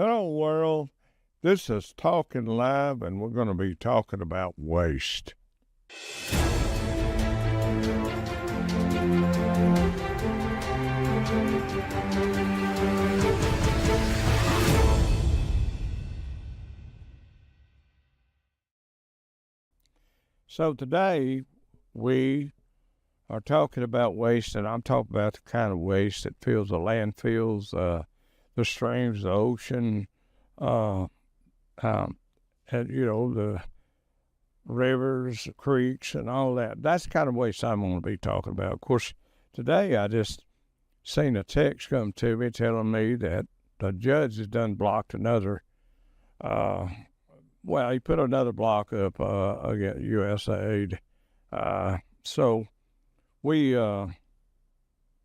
Hello, world. This is Talkin Live, and we're going to be talking about waste. So today we are talking about waste, and I'm talking about the kind of waste that fills the landfills, the streams, the ocean, and the rivers, the creeks, and all that. That's the kind of waste I'm going to be talking about. Of course, today I just seen a text come to me telling me that the judge has done blocked another. He put another block up against USAID. So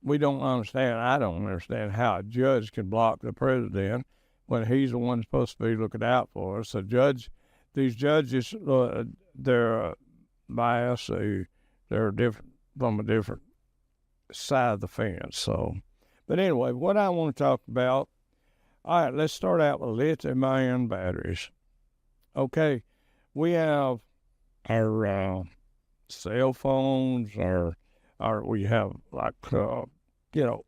we don't understand. I don't understand how a judge can block the president when he's the one supposed to be looking out for us. These judges, they're biased. They're different from a different side of the fence. So, but anyway, what I want to talk about. All right, let's start out with lithium-ion batteries. Okay, we have our cell phones, we have like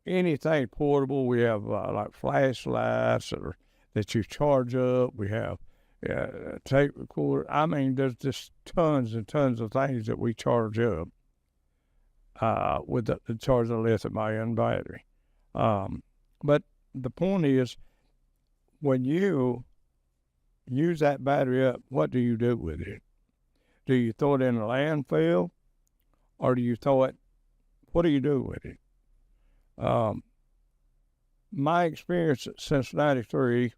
anything portable. We have like flashlights that you charge up. We have tape recorder. I mean, there's just tons and tons of things that we charge up with the charge of lithium-ion battery. But the point is, when you use that battery up, what do you do with it? Do you throw it in a landfill, or do you throw it? What do you do with it? My experience since '93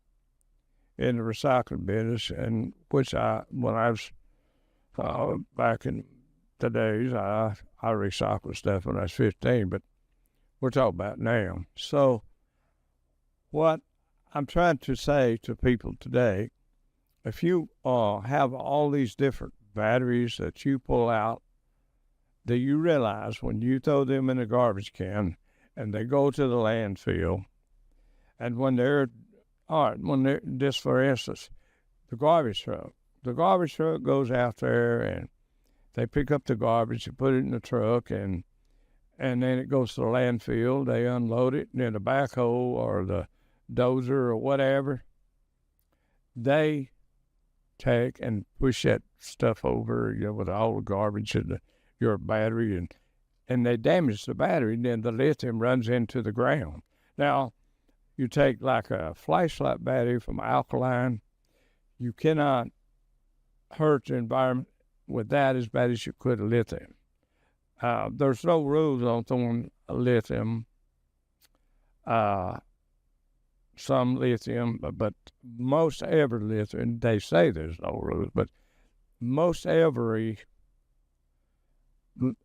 in the recycling business, and when I was back in the days, I recycled stuff when I was 15, but we're talking about now. So what I'm trying to say to people today, if you have all these different batteries that you pull out, do you realize when you throw them in the garbage can and they go to the landfill, and when just for instance, the garbage truck goes out there and they pick up the garbage and put it in the truck, and then it goes to the landfill, they unload it, and then the backhoe or the dozer or whatever, they take and push that stuff over, with all the garbage and your battery, and they damage the battery, and then the lithium runs into the ground. Now, you take like a flashlight battery from alkaline, you cannot hurt the environment with that as bad as you could lithium. There's no rules on throwing lithium, some lithium, but most every lithium, they say there's no rules, but most every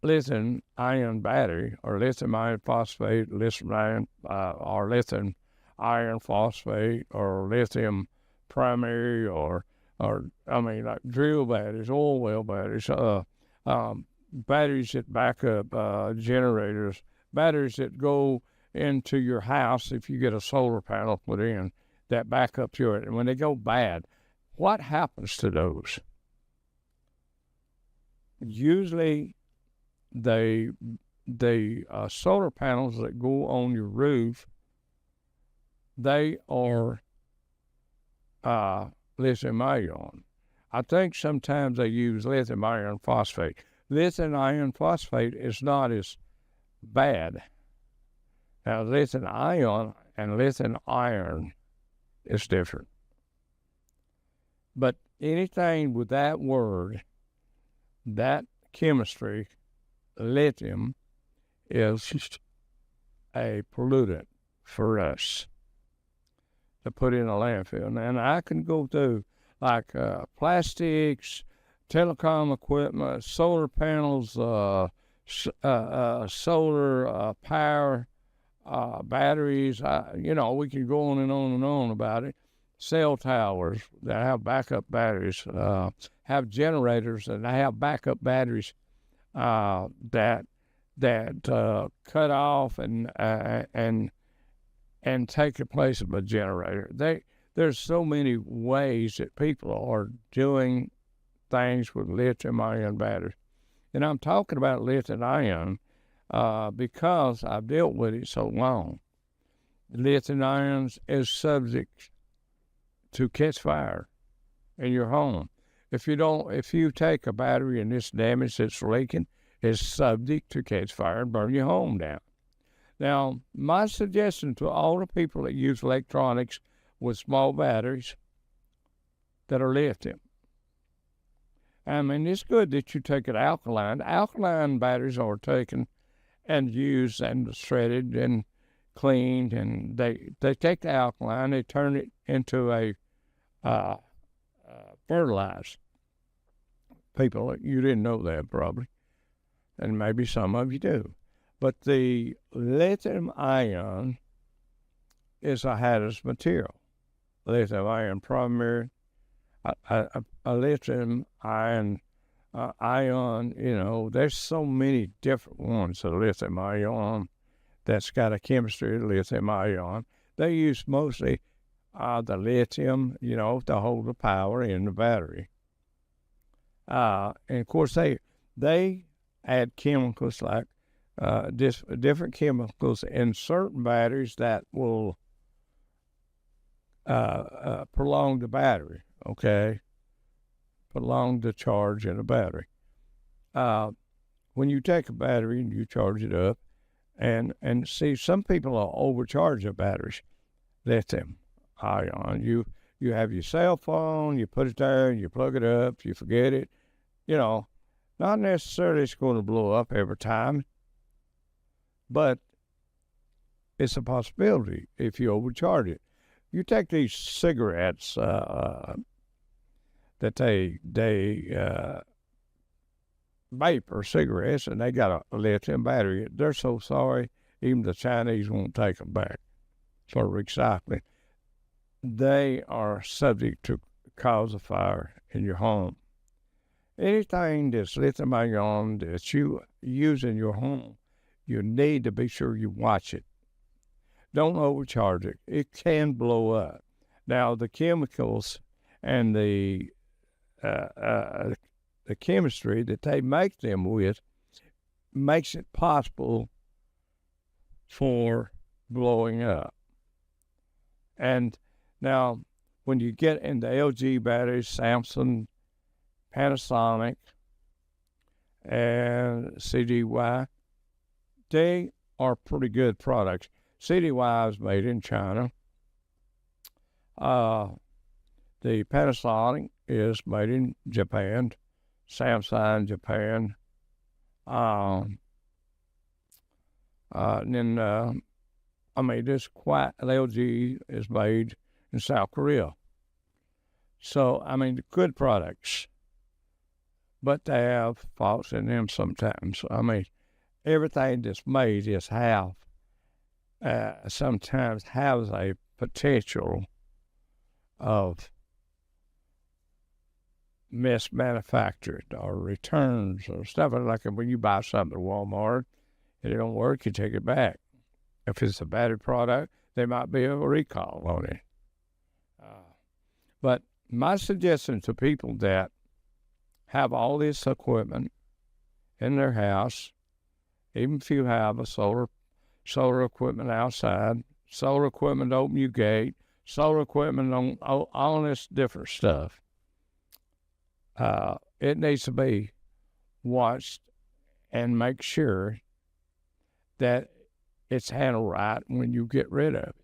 lithium-ion battery, or lithium-ion phosphate, lithium-ion, or lithium-iron phosphate, or lithium primary, or like drill batteries, oil well batteries, batteries that back up generators, batteries that go into your house if you get a solar panel put in that back up to it. And when they go bad, what happens to those? Usually, the solar panels that go on your roof, they are lithium-ion. I think sometimes they use lithium-iron phosphate. Lithium-iron phosphate is not as bad. Now, lithium-ion and lithium-iron is different. But anything with that word, that chemistry, lithium, is a pollutant for us to put in a landfill. And I can go through like plastics, telecom equipment, solar panels, solar power, batteries, we can go on and on and on about it. Cell towers that have backup batteries, have generators that have backup batteries that cut off and take the place of a generator. there's so many ways that people are doing things with lithium-ion batteries. And I'm talking about lithium-ion because I've dealt with it so long. Lithium-ion is subject to catch fire in your home. If you take a battery and it's damaged, it's leaking, it's subject to catch fire and burn your home down. Now, my suggestion to all the people that use electronics with small batteries that are lithium, I mean, it's good that you take it alkaline. Alkaline batteries are taken and used and shredded and cleaned, and they take the alkaline, they turn it into a fertilizer. People, you didn't know that probably, and maybe some of you do. But the lithium-ion is a hazardous material. Lithium-ion primary, a lithium-ion ion, there's so many different ones of lithium-ion that's got a chemistry of lithium-ion. They use mostly the lithium, to hold the power in the battery. And of course, they add chemicals like different chemicals in certain batteries that will prolong the battery, okay? Prolong the charge in a battery. When you take a battery and you charge it up, and see, some people will overcharge their batteries. Lithium-ion. You have your cell phone, you put it there, and you plug it up, you forget it. Not necessarily it's going to blow up every time, but it's a possibility if you overcharge it. You take these cigarettes that they vape or cigarettes, and they got a lithium battery. They're so sorry, even the Chinese won't take them back for recycling. They are subject to cause a fire in your home. Anything that's lithium-ion that you use in your home, you need to be sure you watch it. Don't overcharge it. It can blow up. Now, the chemicals and the chemistry that they make them with makes it possible for blowing up. And now, when you get into LG batteries, Samsung, Panasonic, and CDY, they are pretty good products. CDY is made in China. The Panasonic is made in Japan. Samsung, Japan. LG is made in South Korea. So, good products. But they have faults in them sometimes. Everything that's made is sometimes has a potential of mismanufactured or returns or stuff like that. When you buy something at Walmart and it don't work, you take it back. If it's a battery product, there might be a recall on it. But my suggestion to people that have all this equipment in their house, even if you have a solar equipment outside, solar equipment to open your gate, solar equipment on all this different stuff, it needs to be watched and make sure that it's handled right when you get rid of it.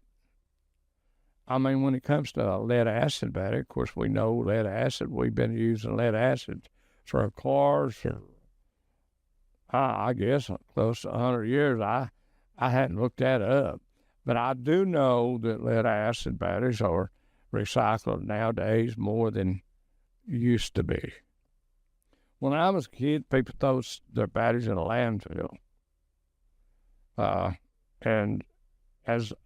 When it comes to a lead acid battery, of course, we know lead acid. We've been using lead acid for our cars for, I guess, close to 100 years. I hadn't looked that up. But I do know that lead acid batteries are recycled nowadays more than used to be. When I was a kid, people threw their batteries in a landfill. And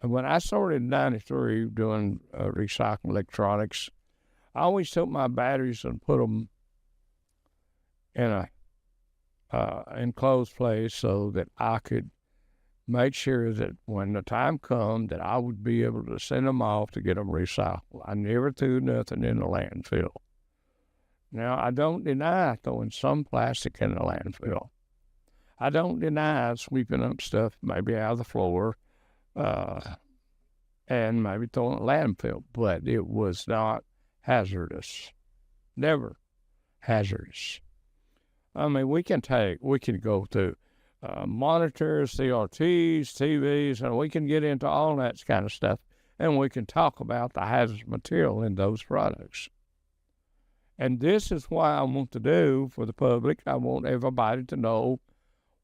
when I started in 93 doing recycling electronics, I always took my batteries and put them in a enclosed place so that I could make sure that when the time comes that I would be able to send them off to get them recycled. I never threw nothing in the landfill. Now, I don't deny throwing some plastic in the landfill. I don't deny sweeping up stuff maybe out of the floor and maybe throwing it in the landfill, but it was not hazardous. Never hazardous. I mean, we can go through monitors, CRTs, TVs, and we can get into all that kind of stuff, and we can talk about the hazardous material in those products. And this is what I want to do for the public. I want everybody to know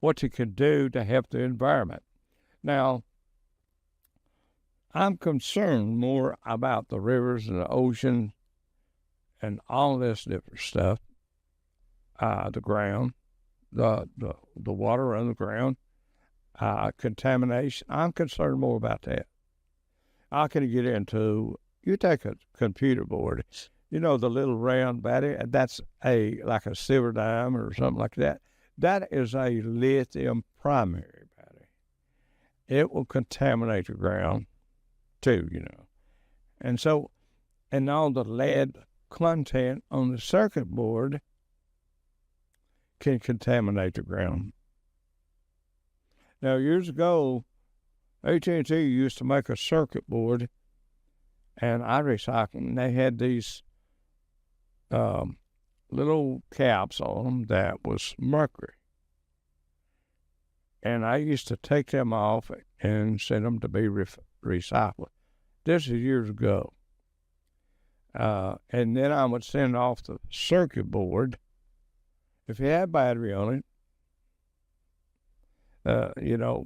what you can do to help the environment. Now, I'm concerned more about the rivers and the ocean and all this different stuff, the ground, the water underground, contamination. I'm concerned more about that. I can get into, you take a computer board, the little round battery, that's like a silver dime or something like that. That is a lithium primary battery. It will contaminate the ground too, And so, and all the lead content on the circuit board can contaminate the ground. Now, years ago, AT&T used to make a circuit board, and I recycled, and they had these little caps on them that was mercury. And I used to take them off and send them to be recycled. This is years ago. And then I would send off the circuit board. If it had battery on it,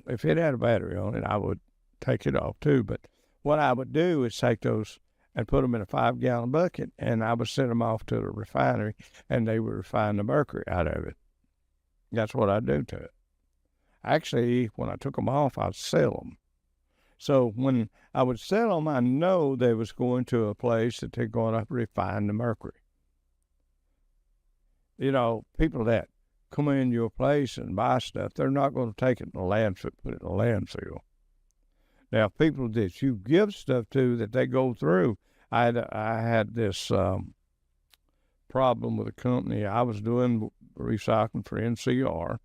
if it had a battery on it, I would take it off too. But what I would do is take those and put them in a 5-gallon bucket, and I would send them off to the refinery, and they would refine the mercury out of it. That's what I do to it. Actually, when I took them off, I'd sell them. So when I would sell them, I know they was going to a place that they're going to refine the mercury. People that come in your place and buy stuff, they're not going to take it in the landfill, put it in the landfill. Now, people that you give stuff to that they go through, I had this problem with a company. I was doing recycling for NCR,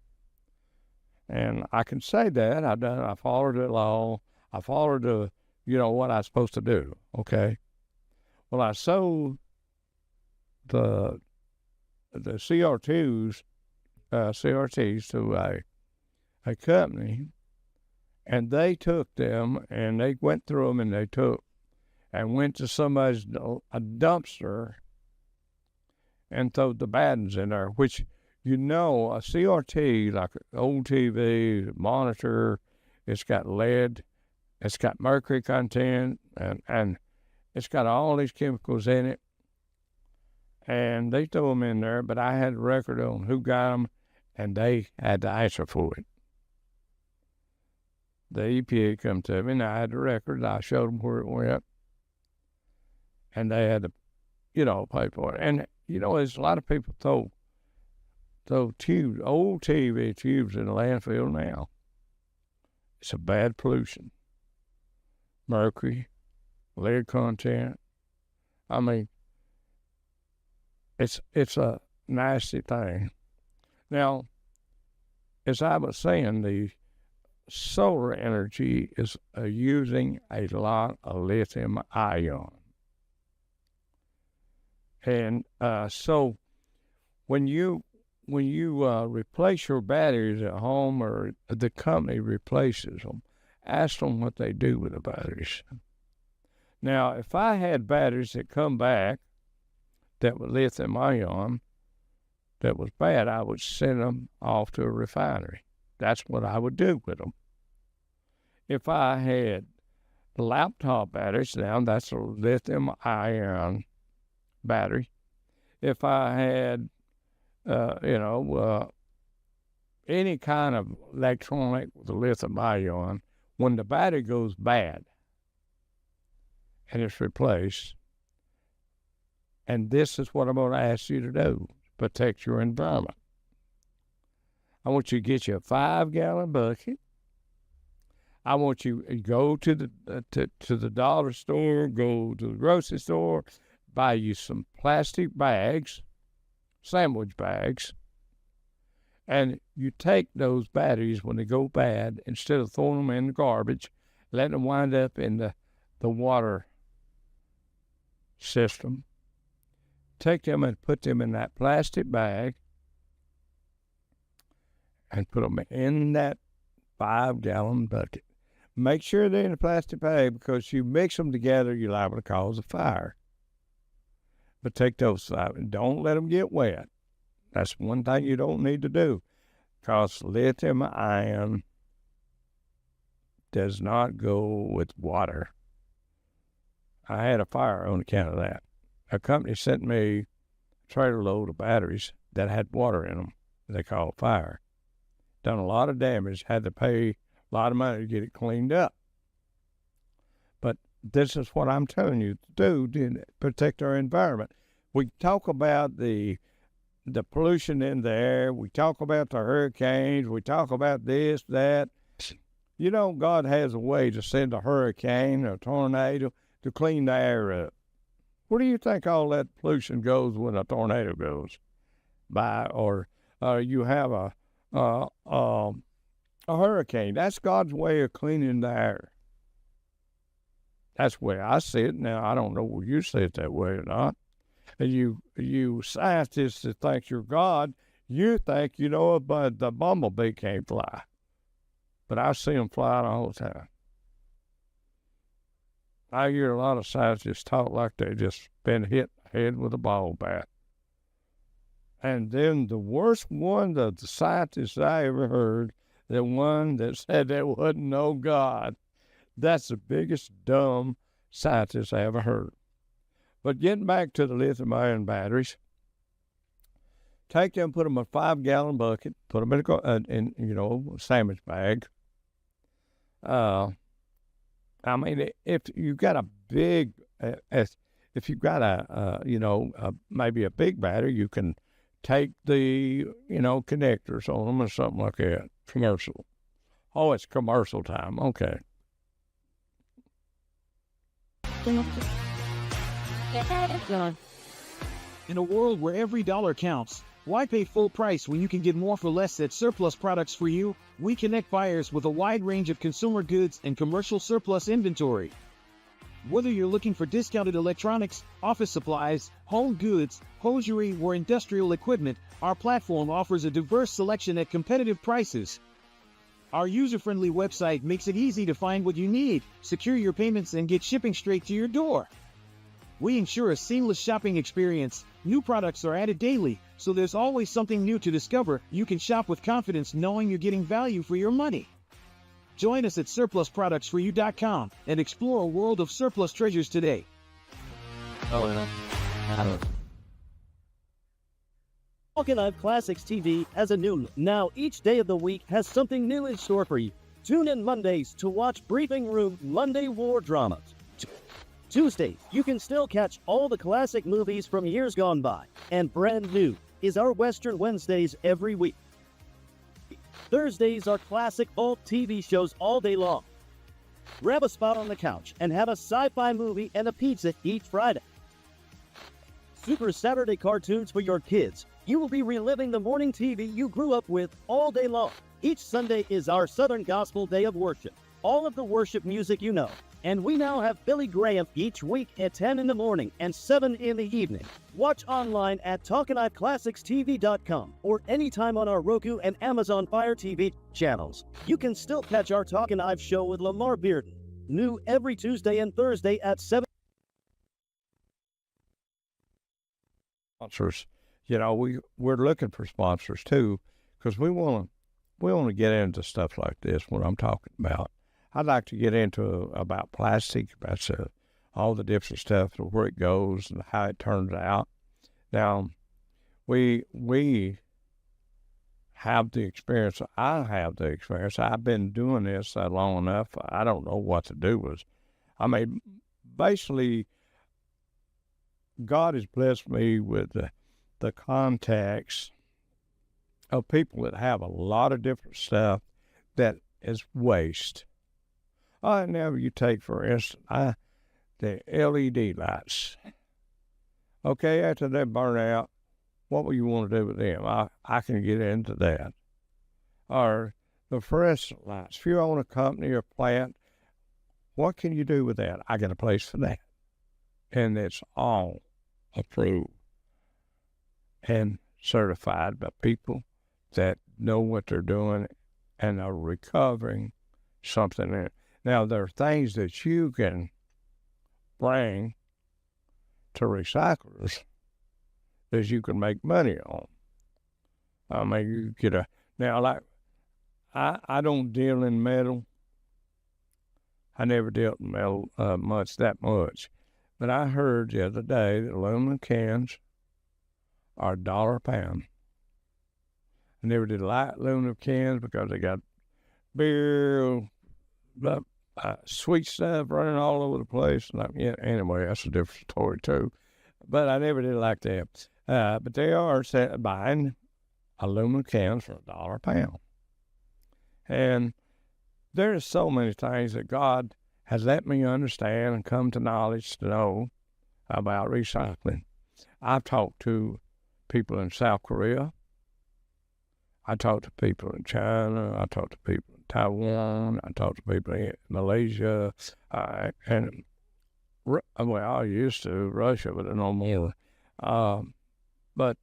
and I can say that I followed the law. I followed what I was supposed to do. Okay. Well, I sold the CRTs to a company, and they took them and they went through them and went to somebody's a dumpster and threw the bad ones in there, which a CRT, like an old TV monitor, it's got lead, it's got mercury content, and it's got all these chemicals in it. And they threw them in there, but I had a record on who got them, and they had to answer for it. The EPA come to me, and I had the record. I showed them where it went, and they had to, pay for it. And there's a lot of people throw tubes, old TV tubes in the landfill now. It's a bad pollution. Mercury, lead content. I mean, it's a nasty thing. Now, as I was saying, the solar energy is using a lot of lithium-ion. And so when you replace your batteries at home, or the company replaces them, ask them what they do with the batteries. Now, if I had batteries that come back that were lithium-ion that was bad, I would send them off to a refinery. That's what I would do with them. If I had laptop batteries, now that's a lithium-ion battery. If I had, any kind of electronic with a lithium-ion, when the battery goes bad and it's replaced, and this is what I'm going to ask you to do, protect your environment. I want you to get you a 5-gallon bucket, I want you to go to the dollar store, go to the grocery store, buy you some plastic bags, sandwich bags, and you take those batteries when they go bad, instead of throwing them in the garbage, let them wind up in the water system. Take them and put them in that plastic bag and put them in that 5-gallon bucket. Make sure they're in a plastic bag, because you mix them together, you're liable to cause a fire. But take those out and don't let them get wet. That's one thing you don't need to do, because lithium-ion does not go with water. I had a fire on account of that. A company sent me a trailer load of batteries that had water in them. They called fire. Done a lot of damage, had to pay a lot of money to get it cleaned up. But this is what I'm telling you to do to protect our environment. We talk about the pollution in the air. We talk about the hurricanes. We talk about this, that. You know, God has a way to send a hurricane or a tornado to clean the air up. Where do you think all that pollution goes when a tornado goes by, or you have a hurricane? That's God's way of cleaning the air. That's the way I see it. Now, I don't know whether you see it that way or not. And you scientists that think you're God, you think you know but the bumblebee can't fly. But I see them flying all the time. I hear a lot of scientists talk like they just been hit in the head with a ball bat. And then the worst one of the scientists I ever heard, the one that said there wasn't no God. That's the biggest dumb scientist I ever heard. But getting back to the lithium-ion batteries, take them, put them in a 5-gallon bucket, put them in a sandwich bag. I mean, if you've got a big, if you've got maybe a big battery, you can take the, connectors on them or something like that. Commercial. Oh, it's commercial time. Okay. In a world where every dollar counts, why pay full price when you can get more for less at Surplus Products for You? We connect buyers with a wide range of consumer goods and commercial surplus inventory. Whether you're looking for discounted electronics, office supplies, home goods, hosiery, or industrial equipment, our platform offers a diverse selection at competitive prices. Our user-friendly website makes it easy to find what you need, secure your payments, and get shipping straight to your door. We ensure a seamless shopping experience. New products are added daily, so there's always something new to discover. You can shop with confidence knowing you're getting value for your money. Join us at surplusproductsforyou.com and explore a world of surplus treasures today. Talkin Live Classics TV has a new look. Now each day of the week has something new in store for you. Tune in Mondays to watch Briefing Room Monday War Dramas. Tuesdays, you can still catch all the classic movies from years gone by. And brand new is our Western Wednesdays every week. Thursdays are classic old TV shows all day long. Grab a spot on the couch and have a sci-fi movie and a pizza each Friday. Super Saturday cartoons for your kids. You will be reliving the morning TV you grew up with all day long. Each Sunday is our Southern Gospel Day of Worship. All of the worship music you know. And we now have Billy Graham each week at 10 in the morning and 7 in the evening. Watch online at TalkinLiveClassicsTV.com or anytime on our Roku and Amazon Fire TV channels. You can still catch our Talkin Live Show with Lamar Bearden. New every Tuesday and Thursday at 7. Sponsors, we're looking for sponsors too, because we want to get into stuff like this. What I'm talking about. I'd like to get into about plastic, about all the different stuff, where it goes and how it turns out. Now, we have the experience. I have the experience. I've been doing this long enough. I don't know what to do with. Basically, God has blessed me with the contacts of people that have a lot of different stuff that is waste. Now you take, for instance, the LED lights. Okay, after they burn out, what will you want to do with them? I can get into that. Or the fluorescent lights. If you own a company or plant, what can you do with that? I got a place for that. And it's all approved and certified by people that know what they're doing and are recovering something in it. Now, there are things that you can bring to recyclers that you can make money on. I mean, you get now, like, I don't deal in metal. I never dealt in metal that much. But I heard the other day that aluminum cans are $1 a pound. I never did like aluminum cans because they got beer, sweet stuff running all over the place. Anyway, that's a different story too. But I never did like that. But they are buying aluminum cans for $1 a pound. And there's so many things that God has let me understand and come to knowledge to know about recycling. I've talked to people in South Korea. I talked to people in China. I talked to people in Taiwan. I talked to people in Malaysia. I used to Russia, but no more. But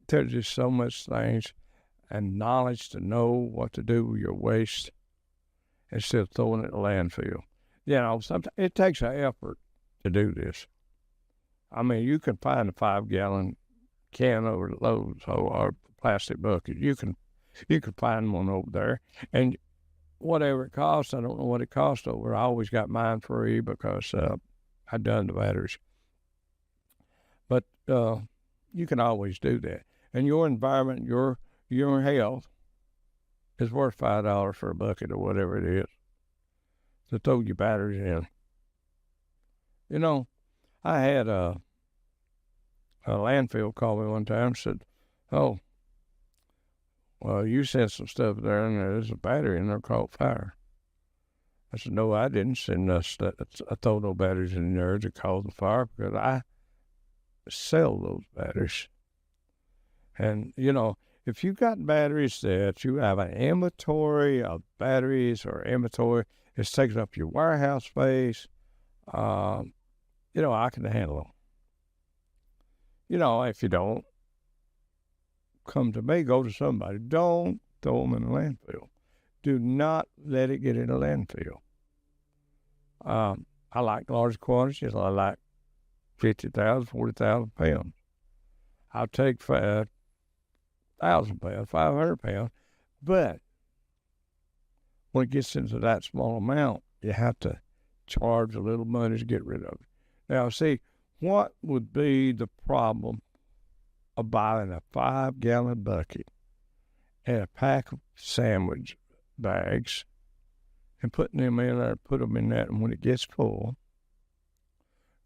there's just so much things and knowledge to know what to do with your waste instead of throwing it in a landfill. Sometimes it takes an effort to do this. I mean, you can find a 5-gallon can over the Lowe's or plastic bucket. You can find one over there, and whatever it costs, I don't know what it costs over. I always got mine free because I done the batteries. But you can always do that, and your environment, your health is worth $5 for a bucket or whatever it is to throw your batteries in. I had a landfill call me one time and said, "Oh, well, you sent some stuff there, and there's a battery in there caught fire." I said, "No, I didn't send I throw no batteries in there to cause the fire because I sell those batteries." And, if you got batteries that you have an inventory of batteries or inventory, it's taking up your warehouse space, I can handle them. If you don't, come to me, go to somebody. Don't throw them in a landfill. Do not let it get in a landfill. I like large quantities. I like 50,000, 40,000 pounds. I'll take 1,000 pounds, 500 pounds. But when it gets into that small amount, you have to charge a little money to get rid of it. Now, see, what would be the problem of buying a 5-gallon bucket and a pack of sandwich bags and putting them in there, put them in that, and when it gets full,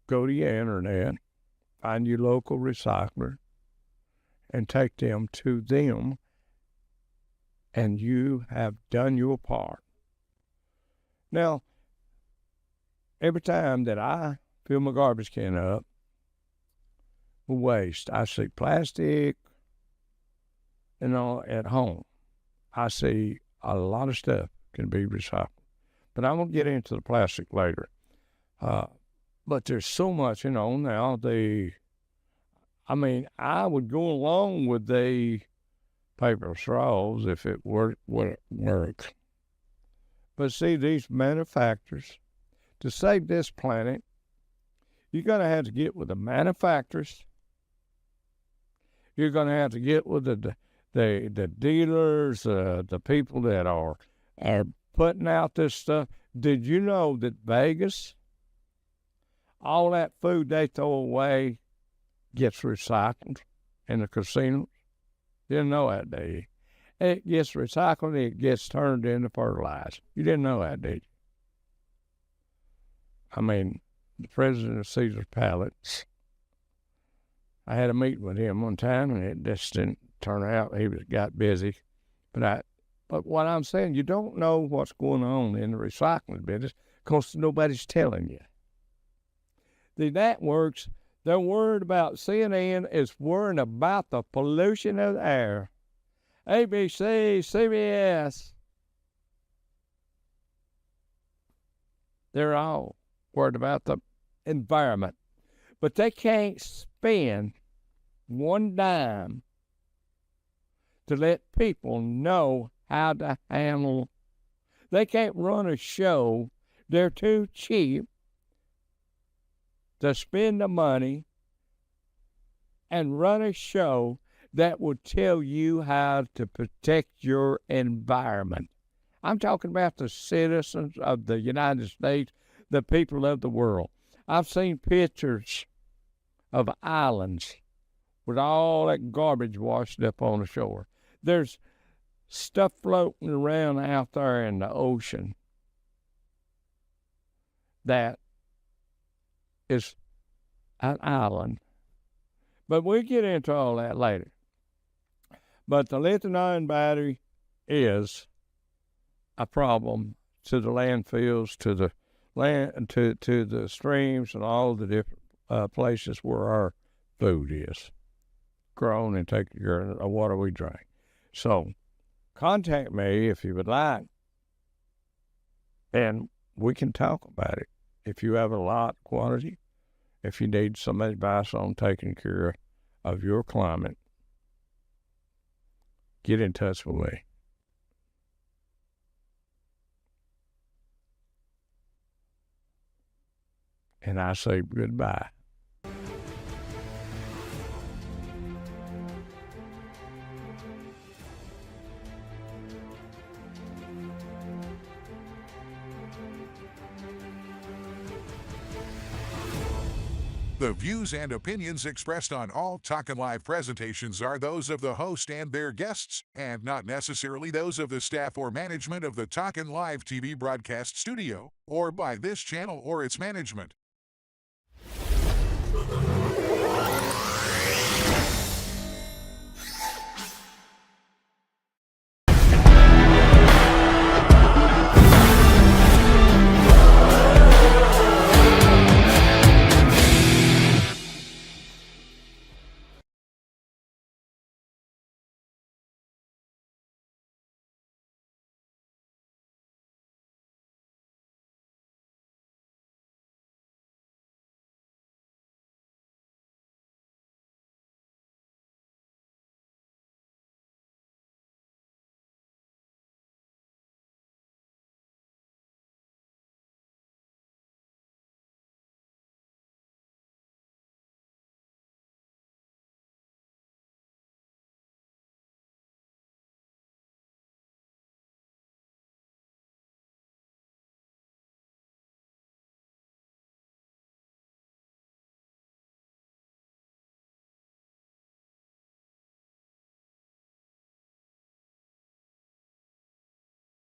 go to your internet, find your local recycler, and take them to them, and you have done your part. Now, every time that I fill my garbage can up with waste, I see plastic, at home. I see a lot of stuff can be recycled. But I'm going to get into the plastic later. But there's so much, now I would go along with the paper straws if it would work. But see, these manufacturers, to save this planet, you're going to have to get with the manufacturers. You're going to have to get with the dealers, the people that are putting out this stuff. Did you know that Vegas, all that food they throw away gets recycled in the casinos? Didn't know that, did you? It gets recycled, it gets turned into fertilizer. You didn't know that, did you? The president of Caesar's Palace, I had a meeting with him one time, and it just didn't turn out. He got busy. But But what I'm saying, you don't know what's going on in the recycling business because nobody's telling you. The networks, they're worried about, CNN is worrying about the pollution of the air. ABC, CBS, they're all worried about the environment. But they can't spend one dime to let people know how to handle. They can't run a show. They're too cheap to spend the money and run a show that would tell you how to protect your environment. I'm talking about the citizens of the United States, the people of the world. I've seen pictures of islands with all that garbage washed up on the shore. There's stuff floating around out there in the ocean that is an island. But we'll get into all that later. But the lithium-ion battery is a problem to the landfills, to the land, to the streams, and all the different places where our food is grown and taken care of, water we drink. So, contact me if you would like, and we can talk about it. If you have a lot quantity, if you need some advice on taking care of your climate, get in touch with me. And I say goodbye. The views and opinions expressed on all Talkin Live presentations are those of the host and their guests, and not necessarily those of the staff or management of the Talkin Live TV broadcast studio, or by this channel or its management.